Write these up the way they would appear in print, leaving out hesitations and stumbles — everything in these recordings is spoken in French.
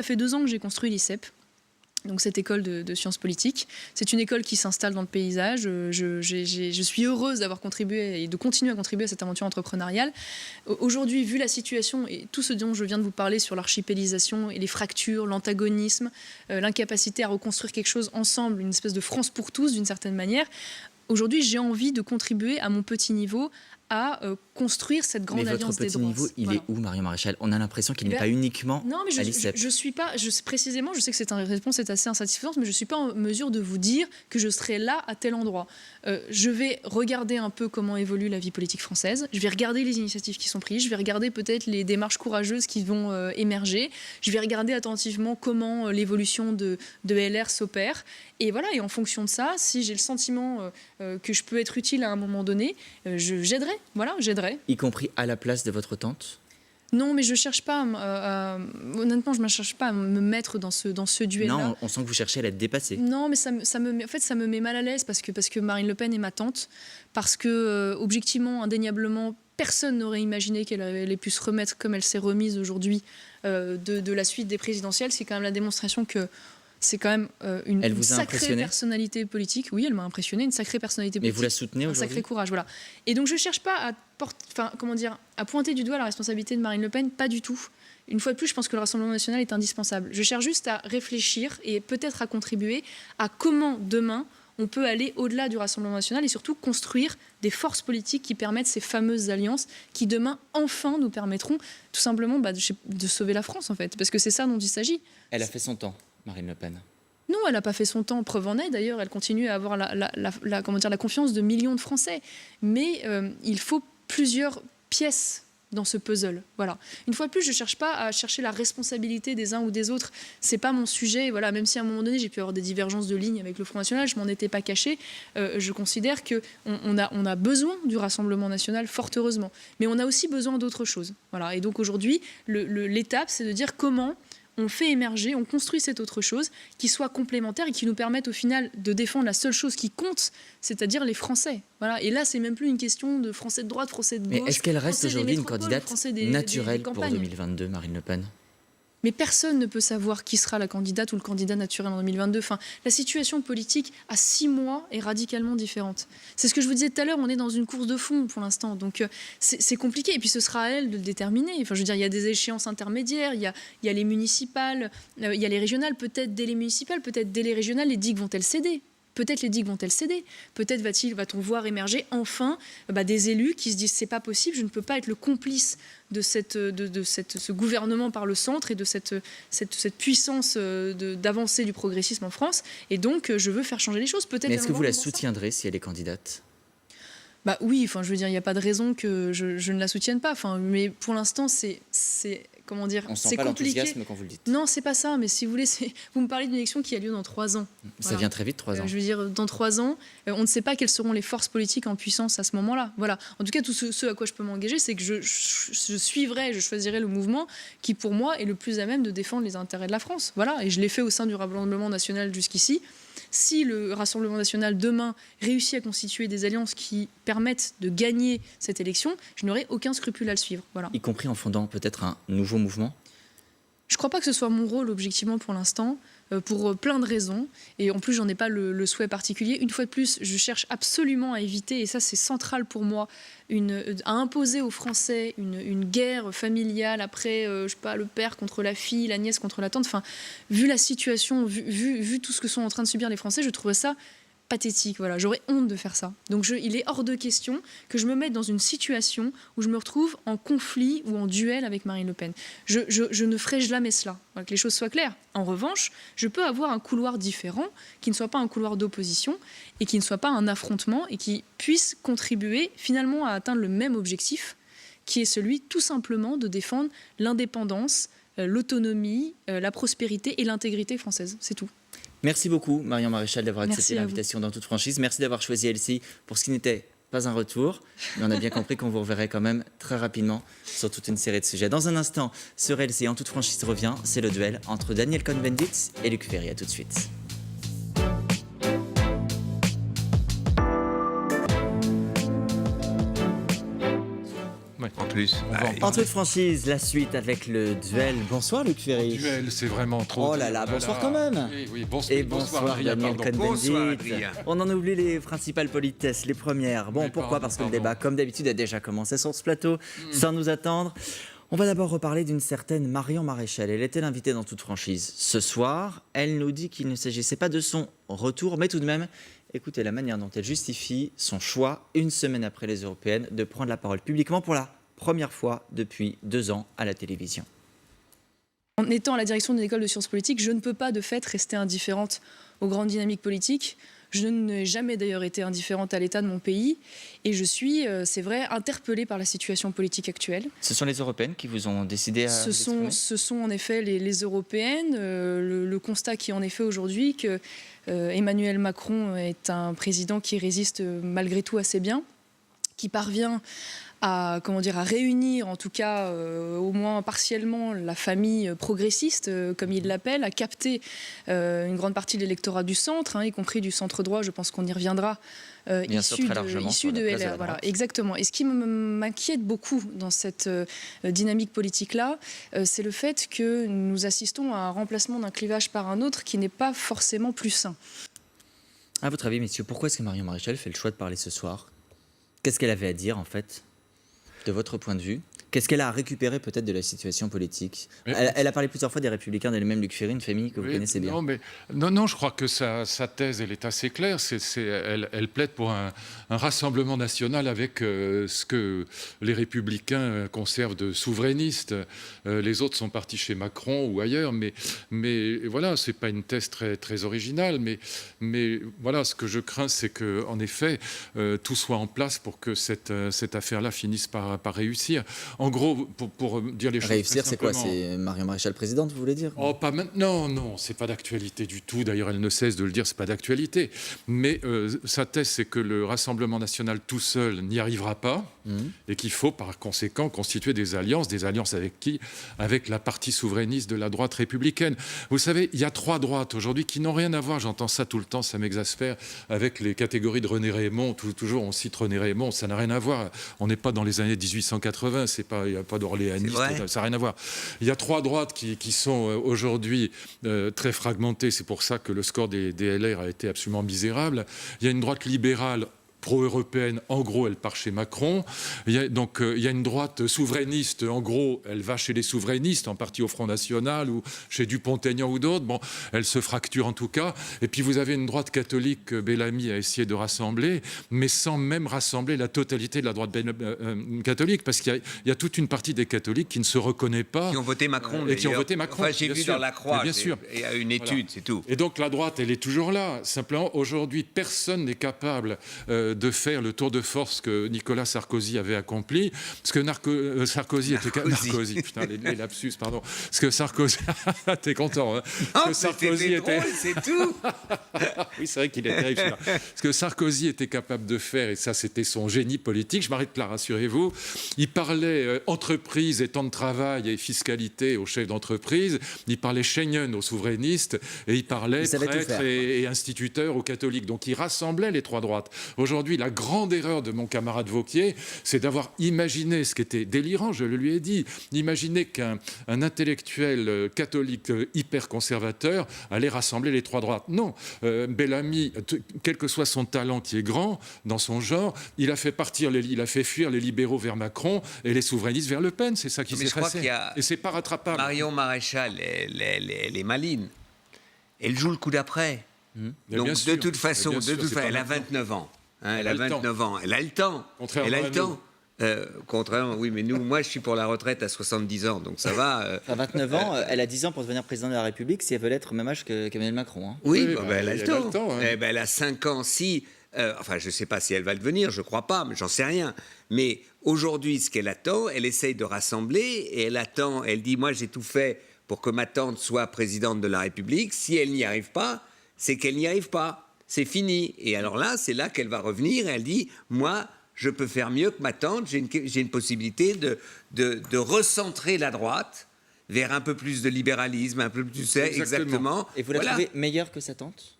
Ça fait 2 ans que j'ai construit l'ICEP, donc cette école de sciences politiques. C'est une école qui s'installe dans le paysage. Je suis heureuse d'avoir contribué et de continuer à contribuer à cette aventure entrepreneuriale. Aujourd'hui, vu la situation et tout ce dont je viens de vous parler sur l'archipélisation et les fractures, l'antagonisme, l'incapacité à reconstruire quelque chose ensemble, une espèce de France pour tous d'une certaine manière, aujourd'hui j'ai envie de contribuer à mon petit niveau à construire cette grande alliance des droits. Mais votre petit niveau, il est où, Marion Maréchal? On a l'impression qu'il n'est pas uniquement à l'ICEP. Je suis pas, précisément, je sais que cette réponse est assez insatisfaisante, mais je ne suis pas en mesure de vous dire que je serai là à tel endroit. Je vais regarder un peu comment évolue la vie politique française, je vais regarder les initiatives qui sont prises, je vais regarder peut-être les démarches courageuses qui vont émerger, je vais regarder attentivement comment l'évolution de LR s'opère. Et voilà, et en fonction de ça, si j'ai le sentiment que je peux être utile à un moment donné, j'aiderai. Voilà, j'aiderai. Y compris à la place de votre tante? Non, mais je cherche pas, honnêtement, je ne cherche pas à me mettre dans ce duel-là. Non, on sent que vous cherchez à l'être dépassée. Non, mais ça me met mal à l'aise parce que Marine Le Pen est ma tante, parce que, objectivement, indéniablement, personne n'aurait imaginé qu'elle allait pu se remettre comme elle s'est remise aujourd'hui de la suite des présidentielles. C'est quand même la démonstration que c'est quand même une sacrée personnalité politique. Oui, elle m'a impressionné, une sacrée personnalité politique. Mais vous la soutenez aujourd'hui? Un sacré courage, voilà. Et donc je ne cherche pas à pointer du doigt la responsabilité de Marine Le Pen, pas du tout. Une fois de plus, je pense que le Rassemblement national est indispensable. Je cherche juste à réfléchir et peut-être à contribuer à comment demain on peut aller au-delà du Rassemblement national et surtout construire des forces politiques qui permettent ces fameuses alliances qui demain, enfin, nous permettront tout simplement de sauver la France, en fait. Parce que c'est ça dont il s'agit. Elle a fait son temps, Marine Le Pen. Non, elle n'a pas fait son temps, preuve en est. D'ailleurs, elle continue à avoir la confiance de millions de Français. Mais il faut plusieurs pièces dans ce puzzle. Voilà. Une fois de plus, je ne cherche pas à chercher la responsabilité des uns ou des autres. Ce n'est pas mon sujet. Voilà. Même si à un moment donné, j'ai pu avoir des divergences de ligne avec le Front National, je ne m'en étais pas cachée. Je considère qu'on a besoin du Rassemblement national, fort heureusement. Mais on a aussi besoin d'autre chose. Voilà. Et donc aujourd'hui, l'étape, c'est de dire comment on fait émerger, on construit cette autre chose qui soit complémentaire et qui nous permette au final de défendre la seule chose qui compte, c'est-à-dire les Français. Voilà. Et là, c'est même plus une question de Français de droite, Français de gauche. Mais est-ce qu'elle reste aujourd'hui une candidate naturelle pour 2022, Marine Le Pen? Mais personne ne peut savoir qui sera la candidate ou le candidat naturel en 2022. Enfin, la situation politique à 6 mois est radicalement différente. C'est ce que je vous disais tout à l'heure, on est dans une course de fond pour l'instant. Donc c'est compliqué. Et puis ce sera à elle de le déterminer. Enfin, je veux dire, il y a des échéances intermédiaires, il y a les municipales, il y a les régionales. Peut-être dès les municipales, peut-être dès les régionales, les digues vont-elles céder ? Peut-être les digues vont-elles céder? Peut-être va-t-on voir émerger enfin des élus qui se disent c'est pas possible, je ne peux pas être le complice de ce gouvernement par le centre et de cette puissance d'avancée du progressisme en France. Et donc je veux faire changer les choses. Mais est-ce que vous la soutiendrez si elle est candidate? Oui, enfin, je veux dire, il n'y a pas de raison que je ne la soutienne pas. Enfin, mais pour l'instant, c'est comment dire, on sent pas compliqué. L'enthousiasme quand vous le dites. Non, c'est pas ça. Mais si vous voulez, vous me parlez d'une élection qui a lieu dans 3 ans. Ça vient très vite, 3 ans. Je veux dire, dans 3 ans, on ne sait pas quelles seront les forces politiques en puissance à ce moment-là. Voilà. En tout cas, tout ce à quoi je peux m'engager, c'est que je suivrai, je choisirai le mouvement qui, pour moi, est le plus à même de défendre les intérêts de la France. Voilà. Et je l'ai fait au sein du Rassemblement national jusqu'ici. Si le Rassemblement national, demain, réussit à constituer des alliances qui permettent de gagner cette élection, je n'aurai aucun scrupule à le suivre. Voilà. Y compris en fondant peut-être un nouveau mouvement? Je ne crois pas que ce soit mon rôle, objectivement, pour l'instant, pour plein de raisons. Et en plus, j'en ai pas le souhait particulier. Une fois de plus, je cherche absolument à éviter, et ça c'est central pour moi, à imposer aux Français une guerre familiale après, je sais pas, le père contre la fille, la nièce contre la tante. Enfin, vu la situation, vu tout ce que sont en train de subir les Français, je trouve ça pathétique. Voilà, j'aurais honte de faire ça. Donc il est hors de question que je me mette dans une situation où je me retrouve en conflit ou en duel avec Marine Le Pen. Je ne ferai jamais cela. Voilà, que les choses soient claires. En revanche, je peux avoir un couloir différent, qui ne soit pas un couloir d'opposition et qui ne soit pas un affrontement et qui puisse contribuer finalement à atteindre le même objectif, qui est celui tout simplement de défendre l'indépendance, l'autonomie, la prospérité et l'intégrité française. C'est tout. Merci beaucoup, Marion Maréchal, d'avoir accepté l'invitation dans toute franchise. Merci d'avoir choisi LCI pour ce qui n'était pas un retour. Mais on a bien compris qu'on vous reverrait quand même très rapidement sur toute une série de sujets. Dans un instant, sur LCI, en toute franchise revient, c'est le duel entre Daniel Cohn-Bendit et Luc Ferry. À tout de suite. Ouais. plus. En toute franchise, la suite avec le duel. Bonsoir Luc Ferry. Duel, c'est vraiment trop. Oh là là, bonsoir quand même. Oui, Et bonsoir Daniel Bonsoir, Cohn-Bendit. Adrien. On en oublie les principales politesses, les premières. Bon, Mais pourquoi? pardon, Parce que le pardon. débat, comme d'habitude, a déjà commencé sur ce plateau, sans nous attendre. On va d'abord reparler d'une certaine Marion Maréchal. Elle était l'invitée dans toute franchise. Ce soir, elle nous dit qu'il ne s'agissait pas de son retour, mais tout de même, écoutez la manière dont elle justifie son choix, une semaine après les européennes, de prendre la parole publiquement pour la première fois depuis 2 ans à la télévision. En étant à la direction d'une école de sciences politiques, je ne peux pas de fait rester indifférente aux grandes dynamiques politiques. Je n'ai jamais d'ailleurs été indifférente à l'état de mon pays et je suis, c'est vrai, interpellée par la situation politique actuelle. Ce sont les européennes qui vous ont décidé à Ce sont en effet les européennes. Le constat qui est en effet aujourd'hui que Emmanuel Macron est un président qui résiste malgré tout assez bien, qui parvient à réunir, en tout cas au moins partiellement, la famille progressiste, comme il l'appelle, à capter une grande partie de l'électorat du centre, y compris du centre-droit, je pense qu'on y reviendra, issu de LR. Voilà, exactement. Et ce qui m'inquiète beaucoup dans cette dynamique politique-là, c'est le fait que nous assistons à un remplacement d'un clivage par un autre qui n'est pas forcément plus sain. À votre avis, messieurs, pourquoi est-ce que Marion Maréchal fait le choix de parler ce soir? Qu'est-ce qu'elle avait à dire, en fait, de votre point de vue? Qu'est-ce qu'elle a à récupérer peut-être de la situation politique? Elle a parlé plusieurs fois des Républicains, d'elle-même Luc Ferry, une famille que vous connaissez bien. Non, je crois que sa thèse, elle est assez claire. Elle plaide pour un rassemblement national avec ce que les Républicains conservent de souverainistes. Les autres sont partis chez Macron ou ailleurs, mais voilà, c'est pas une thèse très, très originale. Mais voilà, ce que je crains, c'est que, en effet, tout soit en place pour que cette affaire-là finisse par réussir. En gros, pour dire les choses Réussir, c'est quoi? simplement. C'est Marion Maréchal présidente, vous voulez dire? Oh, pas maintenant, non, c'est pas d'actualité du tout. D'ailleurs, elle ne cesse de le dire, c'est pas d'actualité. Mais sa thèse, c'est que le Rassemblement national tout seul n'y arrivera pas et qu'il faut par conséquent constituer des alliances avec qui? Avec la partie souverainiste de la droite républicaine. Vous savez, il y a 3 droites aujourd'hui qui n'ont rien à voir, j'entends ça tout le temps, ça m'exaspère, avec les catégories de René Raymond. Toujours, on cite René Raymond, ça n'a rien à voir. On n'est pas dans les années 1880, il n'y a pas d'orléaniste, ça n'a rien à voir. Il y a 3 droites qui sont aujourd'hui très fragmentées, c'est pour ça que le score des LR a été absolument misérable. Il y a une droite libérale pro-européenne, en gros, elle part chez Macron. Il y a une droite souverainiste, en gros, elle va chez les souverainistes, en partie au Front National ou chez Dupont-Aignan ou d'autres. Bon, elle se fracture en tout cas. Et puis vous avez une droite catholique que Bellamy a essayé de rassembler, mais sans même rassembler la totalité de la droite catholique, parce qu'il y a toute une partie des catholiques qui ne se reconnaît pas. Qui ont voté Macron, et qui ont voté Macron. Enfin, j'ai vu sûr. dans la Croix, bien sûr. Il y a une étude, c'est tout. Et donc la droite, elle est toujours là. Simplement, aujourd'hui, personne n'est capable de faire le tour de force que Nicolas Sarkozy avait accompli. Parce que Sarkozy était... Narcozy, putain, les lapsus, pardon. Parce que Sarkozy... T'es content, hein? Parce que Sarkozy était... drôle, c'est tout. Oui, c'est vrai qu'il est terrible, celui-là. Ce que Sarkozy était capable de faire, et ça, c'était son génie politique, je m'arrête là, rassurez-vous, il parlait entreprise et temps de travail et fiscalité aux chefs d'entreprise, il parlait Schengen aux souverainistes, et il parlait prêtres et instituteurs aux catholiques. Donc il rassemblait les 3 droites. Aujourd'hui, la grande erreur de mon camarade Wauquiez, c'est d'avoir imaginé ce qui était délirant, je le lui ai dit, d'imaginer qu'un intellectuel catholique hyper conservateur allait rassembler les 3 droites. Non, Bellamy, quel que soit son talent qui est grand dans son genre, il a fait fuir les libéraux vers Macron et les souverainistes vers Le Pen. C'est ça qui s'est passé. Et c'est pas rattrapable. Marion Maréchal, elle est maligne. Elle joue le coup d'après. Donc de toute façon, elle a 29 ans. Elle a 29 ans. Elle a le temps. Contrairement à nous. Contrairement, oui, mais moi, je suis pour la retraite à 70 ans, donc ça va. À 29 ans, elle a 10 ans pour devenir présidente de la République, si elle veut l'être au même âge qu'Emmanuel Macron. Hein. Oui, elle a le temps. Hein. Elle a 5 ans, si... enfin, je ne sais pas si elle va le devenir, je ne crois pas, mais j'en sais rien. Mais aujourd'hui, ce qu'elle attend, elle essaye de rassembler, et elle attend, elle dit, moi, j'ai tout fait pour que ma tante soit présidente de la République. Si elle n'y arrive pas, c'est qu'elle n'y arrive pas. C'est fini. Et alors là, c'est là qu'elle va revenir, et elle dit, moi... je peux faire mieux que ma tante, j'ai une possibilité de recentrer la droite vers un peu plus de libéralisme, un peu plus... Exactement. Et vous la trouvez meilleure que sa tante ?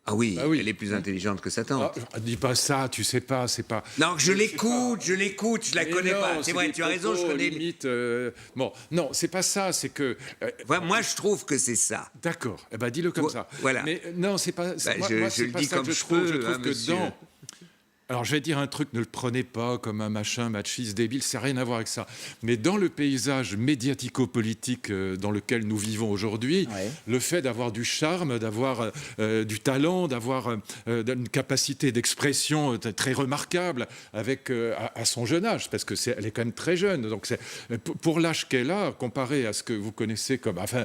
Ah oui, Ah oui. elle est plus intelligente que sa tante. Dis pas ça, tu sais pas, c'est pas. Non, je l'écoute, je la Mais connais non, pas. C'est vrai, des tu as raison, je propos, connais. limite, bon, non, c'est pas ça, c'est que. Moi, je trouve que c'est ça. D'accord, eh ben dis-le comme ça. Voilà. Mais non, c'est pas. moi, je c'est le pas dis ça comme que je je trouve. peux, Je trouve hein, que monsieur. dans. Alors, je vais dire un truc, ne le prenez pas comme un machin machiste débile, ça n'a rien à voir avec ça. Mais dans le paysage médiatico-politique dans lequel nous vivons aujourd'hui, Ouais. le fait d'avoir du charme, d'avoir du talent, d'avoir une capacité d'expression très remarquable avec, à son jeune âge, parce qu'elle est quand même très jeune. Donc, pour l'âge qu'elle a, comparé à ce que vous connaissez comme... Enfin,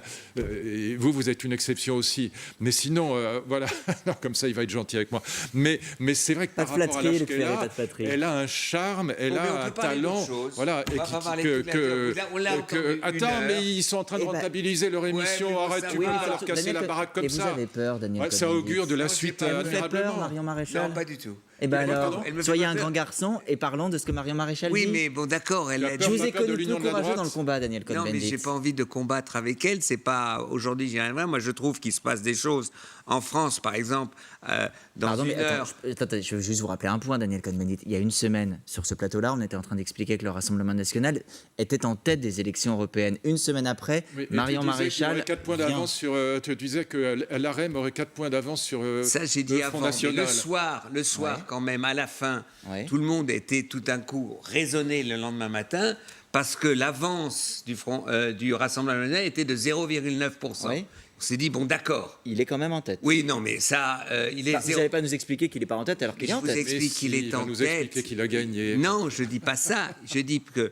vous êtes une exception aussi. Mais sinon, voilà, non, comme ça, il va être gentil avec moi. Mais c'est vrai que Pas par de rapport à flatterie, l'âge Luc qu'elle Ferry, a, pas de flatterie. elle a un charme, elle Bon, mais on a peut un parler d'autre talent, chose. voilà, On va pas parler toute la journée. On l'a entendu une attends, heure. mais ils sont en train de Eh ben, rentabiliser leur émission. mais bon, Arrête, ça, tu oui, peux mais pas leur surtout, casser Daniel la baraque comme et ça. vous avez peur, Daniel Ouais, ça Cohn-Bendit. augure de la Non, j'ai suite pas- Elle vous fait peur, admirablement. Marion Maréchal? Non, pas du tout. Eh ben Mais alors, pardon Elle me fait soyez pas un peur. grand garçon et parlons de ce que Marion Maréchal Oui, dit. mais bon, d'accord, elle Tu as a peur, Je dit. vous ai pas peur de connu l'union plus de la courageux droite. dans le combat, Daniel Non, mais Cohn-Bendit. j'ai pas envie de combattre avec elle. C'est pas aujourd'hui, j'y arriverai. Moi, je trouve qu'il se passe des choses en France, par exemple, dans Pardon, une mais heure. attends, je veux juste vous rappeler un point, Daniel Cohn-Bendit. Il y a une semaine, sur ce plateau-là, on était en train d'expliquer que le Rassemblement national était en tête des élections européennes. Une semaine après, Oui, et Marion tu disais qu'il Maréchal aurait 4 points vient. d'avance sur. Tu disais que l'AREM aurait 4 points d'avance sur Ça, j'ai dit le avant. Front Mais National. le soir, Ouais. quand même, à la fin, Ouais. tout le monde était tout d'un coup raisonné le lendemain matin parce que l'avance du Rassemblement national était de 0,9%. Ouais. On s'est dit, bon, d'accord. Il est quand même en tête. Oui, non, mais ça, il est Enfin, vous zéro. n'allez pas nous expliquer qu'il n'est pas en tête alors qu'il est Je en vous tête. explique Mais qu'il si, est il va en nous tête. expliquer qu'il a gagné. Non, je dis pas ça. Je dis que,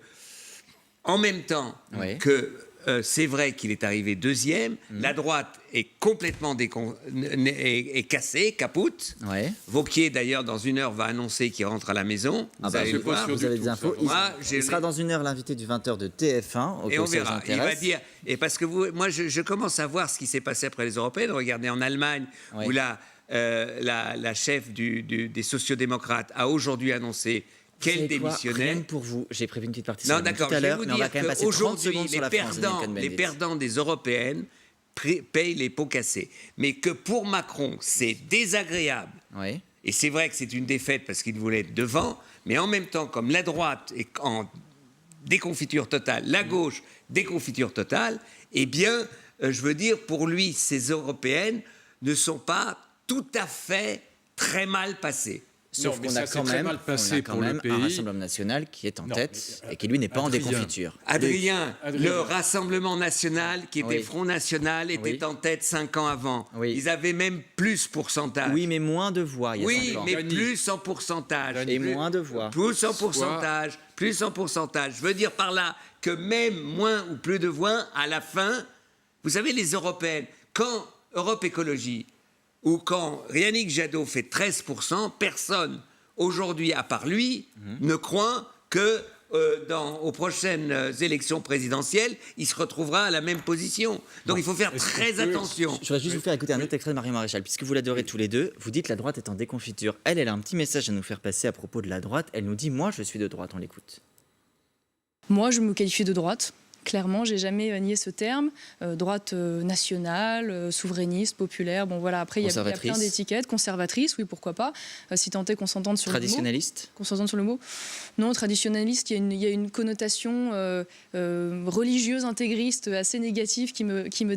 en même temps Ouais. que c'est vrai qu'il est arrivé deuxième, la droite est complètement est cassée, capoute. Ouais. Vauquier, d'ailleurs, dans une heure, va annoncer qu'il rentre à la maison. Ah Vous bah, allez je le suis pas voir. sûr Vous avez du des tout, infos. ça. Moi, Il sera dans une heure l'invité du 20h de TF1. Au Et cas on où ça vous verra. Il va intéresse. dire. Et parce que moi, je commence à voir ce qui s'est passé après les européennes. Regardez en Allemagne, Ouais. où la chef des sociodémocrates a aujourd'hui annoncé Vous qu'elle savez quoi, démissionnait. rien que pour vous, j'ai prévu une petite partie Non, sur d'accord, tout je à vais l'heure, vous mais on va dire quand même passer 30 qu'aujourd'hui, secondes sur les la France, Daniel perdants, Cohn-Bendit. les perdants des européennes payent les pots cassés. Mais que pour Macron, c'est désagréable. Oui. Et c'est vrai que c'est une défaite parce qu'il voulait être devant, mais en même temps, comme la droite est en déconfiture totale, la gauche déconfiture totale, eh bien, je veux dire, pour lui, ces européennes ne sont pas tout à fait très mal passées. Sauf Non, mais qu'on ça a s'est quand très même, mal passé on a quand pour le même pays. un Rassemblement national qui est en Non, tête mais, et qui lui n'est pas en Adrien. déconfiture. Adrien, Adrien. le Rassemblement national, qui était Oui. Front National, était Oui. en tête 5 ans avant. Oui. Ils avaient même plus pourcentage. Oui, mais moins de voix. Il y a Oui, 5 ans. mais Dany. plus en pourcentage. Et Plus- moins de voix. Plus en pourcentage, plus en pourcentage. Je veux dire par là que même moins ou plus de voix, à la fin, vous savez, les européennes, quand Europe Écologie ou quand Yannick Jadot fait 13%, personne, aujourd'hui, à part lui, ne croit que aux prochaines élections présidentielles, il se retrouvera à la même position. Donc il faut faire est-ce très qu'on peut- attention. Je voudrais juste vous faire écouter un autre extrait de Marion Maréchal, puisque vous l'adorez tous les deux. Vous dites la droite est en déconfiture. Elle a un petit message à nous faire passer à propos de la droite. Elle nous dit, moi, je suis de droite. On l'écoute. Moi, je me qualifie de droite. Clairement, j'ai jamais nié ce terme. Droite nationale, souverainiste, populaire. Bon, voilà. Après, il y a plein Conservatrice. d'étiquettes. Conservatrice, oui, pourquoi pas. Si tant est qu'on s'entende sur le mot. Traditionnaliste. Qu'on s'entende sur le mot. Non, traditionnaliste, il y a une connotation religieuse, intégriste assez négative qui me